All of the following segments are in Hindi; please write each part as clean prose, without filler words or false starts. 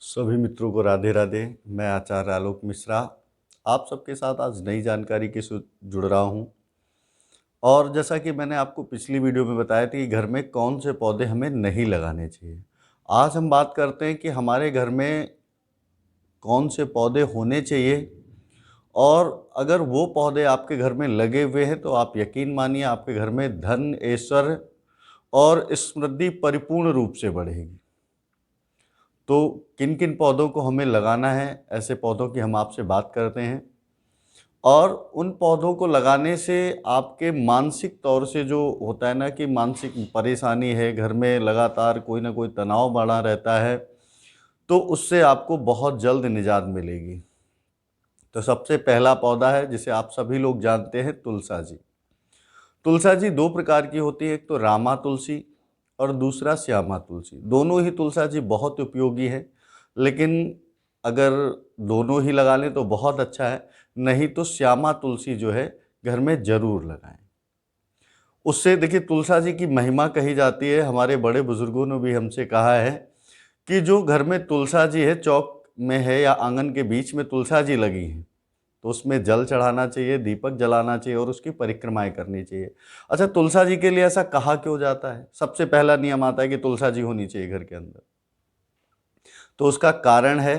सभी मित्रों को राधे राधे। मैं आचार्य आलोक मिश्रा आप सबके साथ आज नई जानकारी के साथ जुड़ रहा हूं। और जैसा कि मैंने आपको पिछली वीडियो में बताया था कि घर में कौन से पौधे हमें नहीं लगाने चाहिए, आज हम बात करते हैं कि हमारे घर में कौन से पौधे होने चाहिए। और अगर वो पौधे आपके घर में लगे हुए हैं तो आप यकीन मानिए आपके घर में धन, ऐश्वर्य और समृद्धि परिपूर्ण रूप से बढ़ेगी। तो किन किन पौधों को हमें लगाना है, ऐसे पौधों की हम आपसे बात करते हैं। और उन पौधों को लगाने से आपके मानसिक तौर से जो होता है ना कि मानसिक परेशानी है, घर में लगातार कोई ना कोई तनाव बढ़ा रहता है, तो उससे आपको बहुत जल्द निजात मिलेगी। तो सबसे पहला पौधा है जिसे आप सभी लोग जानते हैं, तुलसा जी। तुलसा जी दो प्रकार की होती है, एक तो रामा तुलसी और दूसरा श्यामा तुलसी। दोनों ही तुलसा जी बहुत उपयोगी है, लेकिन अगर दोनों ही लगा लें तो बहुत अच्छा है, नहीं तो श्यामा तुलसी जो है घर में ज़रूर लगाएं। उससे देखिए तुलसा जी की महिमा कही जाती है, हमारे बड़े बुजुर्गों ने भी हमसे कहा है कि जो घर में तुलसा जी है, चौक में है या आंगन के बीच में तुलसा जी लगी हैं, तो उसमें जल चढ़ाना चाहिए, दीपक जलाना चाहिए और उसकी परिक्रमाएं करनी चाहिए। अच्छा, तुलसा जी के लिए ऐसा कहा क्यों जाता है? सबसे पहला नियम आता है कि तुलसा जी होनी चाहिए घर के अंदर। तो उसका कारण है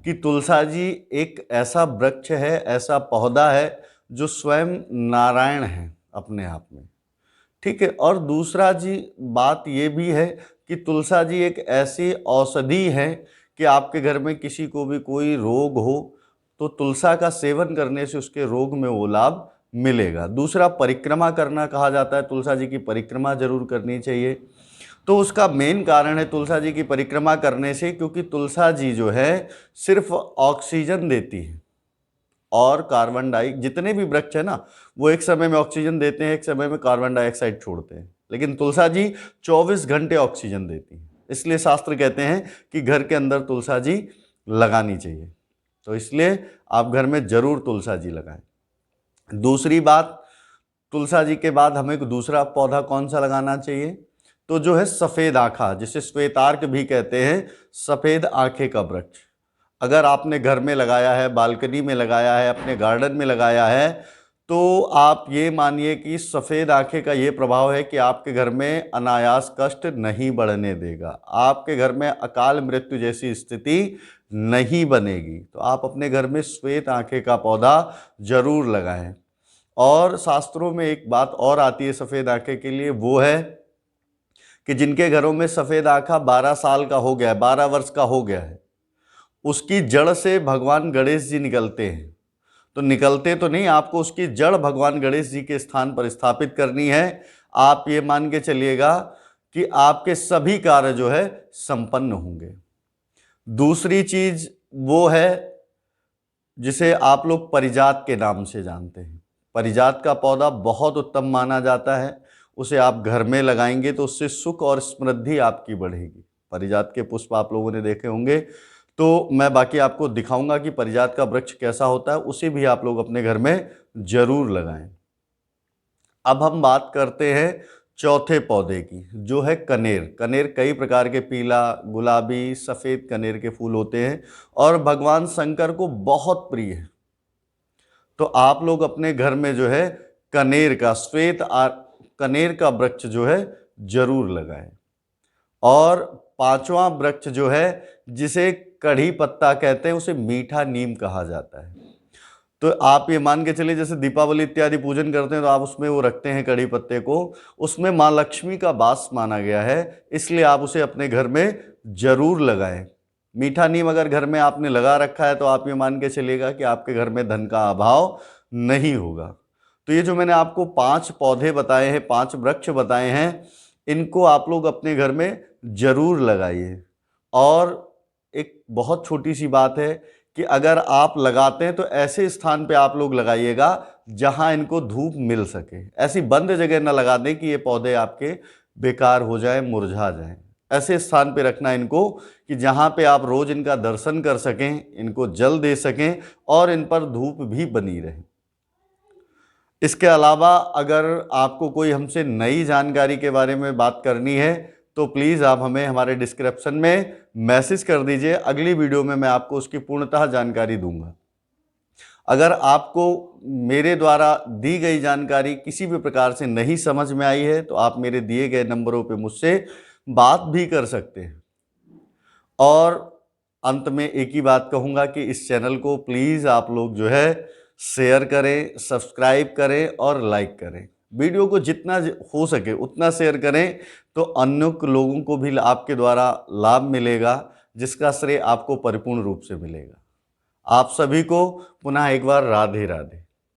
कि तुलसा जी एक ऐसा वृक्ष है, ऐसा पौधा है जो स्वयं नारायण है अपने आप में। ठीक है। और दूसरा जी बात ये भी है कि तुलसा जी एक ऐसी औषधि है कि आपके घर में किसी को भी कोई रोग हो तो तुलसा का सेवन करने से उसके रोग में वो लाभ मिलेगा। दूसरा, परिक्रमा करना कहा जाता है, तुलसा जी की परिक्रमा जरूर करनी चाहिए। तो उसका मेन कारण है तुलसा जी की परिक्रमा करने से, क्योंकि तुलसा जी जो है सिर्फ ऑक्सीजन देती है और कार्बन डाई, जितने भी वृक्ष है ना वो एक समय में ऑक्सीजन देते हैं, एक समय में कार्बन डाइऑक्साइड छोड़ते हैं, लेकिन तुलसा जी 24 घंटे ऑक्सीजन देती है। इसलिए शास्त्र कहते हैं कि घर के अंदर तुलसा जी लगानी चाहिए। तो इसलिए आप घर में जरूर तुलसा जी लगाएं। दूसरी बात, तुलसा जी के बाद हमें दूसरा पौधा कौन सा लगाना चाहिए? तो जो है सफेद आँखा, जिसे श्वेतार्क भी कहते हैं, सफेद आंखें का वृक्ष। अगर आपने घर में लगाया है, बालकनी में लगाया है, अपने गार्डन में लगाया है, तो आप ये मानिए कि सफ़ेद आंखें का ये प्रभाव है कि आपके घर में अनायास कष्ट नहीं बढ़ने देगा, आपके घर में अकाल मृत्यु जैसी स्थिति नहीं बनेगी। तो आप अपने घर में श्वेत आंखें का पौधा जरूर लगाएं। और शास्त्रों में एक बात और आती है सफ़ेद आंखें के लिए, वो है कि जिनके घरों में सफ़ेद आंखा 12 साल का हो गया है, 12 वर्ष का हो गया है, उसकी जड़ से भगवान गणेश जी निकलते हैं। तो निकलते तो नहीं, आपको उसकी जड़ भगवान गणेश जी के स्थान पर स्थापित करनी है। आप ये मान के चलिएगा कि आपके सभी कार्य जो है संपन्न होंगे। दूसरी चीज वो है जिसे आप लोग परिजात के नाम से जानते हैं। परिजात का पौधा बहुत उत्तम माना जाता है, उसे आप घर में लगाएंगे तो उससे सुख और समृद्धि आपकी बढ़ेगी। परिजात के पुष्प आप लोगों ने देखे होंगे, तो मैं बाकी आपको दिखाऊंगा कि परिजात का वृक्ष कैसा होता है, उसे भी आप लोग अपने घर में जरूर लगाएं। अब हम बात करते हैं चौथे पौधे की, जो है कनेर। कनेर कई प्रकार के, पीला, गुलाबी, सफ़ेद कनेर के फूल होते हैं और भगवान शंकर को बहुत प्रिय है। तो आप लोग अपने घर में जो है कनेर का, कनेर का वृक्ष जो है जरूर लगाएं। और पांचवा वृक्ष जो है जिसे कढ़ी पत्ता कहते हैं, उसे मीठा नीम कहा जाता है। तो आप ये मान के चलिए जैसे दीपावली इत्यादि पूजन करते हैं तो आप उसमें वो रखते हैं कढ़ी पत्ते को, उसमें माँ लक्ष्मी का वास माना गया है, इसलिए आप उसे अपने घर में जरूर लगाएं। मीठा नीम अगर घर में आपने लगा रखा है तो आप ये मान के चलिएगा कि आपके घर में धन का अभाव नहीं होगा। तो ये जो मैंने आपको 5 पौधे बताए हैं, 5 वृक्ष बताए हैं, इनको आप लोग अपने घर में जरूर लगाइए। और एक बहुत छोटी सी बात है कि अगर आप लगाते हैं तो ऐसे स्थान पे आप लोग लगाइएगा जहां इनको धूप मिल सके। ऐसी बंद जगह न लगा दें कि ये पौधे आपके बेकार हो जाएं, मुरझा जाएं। ऐसे स्थान पे रखना इनको कि जहां पे आप रोज इनका दर्शन कर सकें, इनको जल दे सकें और इन पर धूप भी बनी रहे। इसके अलावा अगर आपको कोई हमसे नई जानकारी के बारे में बात करनी है तो प्लीज़ आप हमें हमारे डिस्क्रिप्शन में मैसेज कर दीजिए, अगली वीडियो में मैं आपको उसकी पूर्णतः जानकारी दूंगा। अगर आपको मेरे द्वारा दी गई जानकारी किसी भी प्रकार से नहीं समझ में आई है तो आप मेरे दिए गए नंबरों पे मुझसे बात भी कर सकते हैं। और अंत में एक ही बात कहूँगा कि इस चैनल को प्लीज़ आप लोग जो है शेयर करें, सब्सक्राइब करें और लाइक करें। वीडियो को जितना हो सके उतना शेयर करें तो अन्य लोगों को भी आपके द्वारा लाभ मिलेगा, जिसका श्रेय आपको परिपूर्ण रूप से मिलेगा। आप सभी को पुनः एक बार राधे राधे।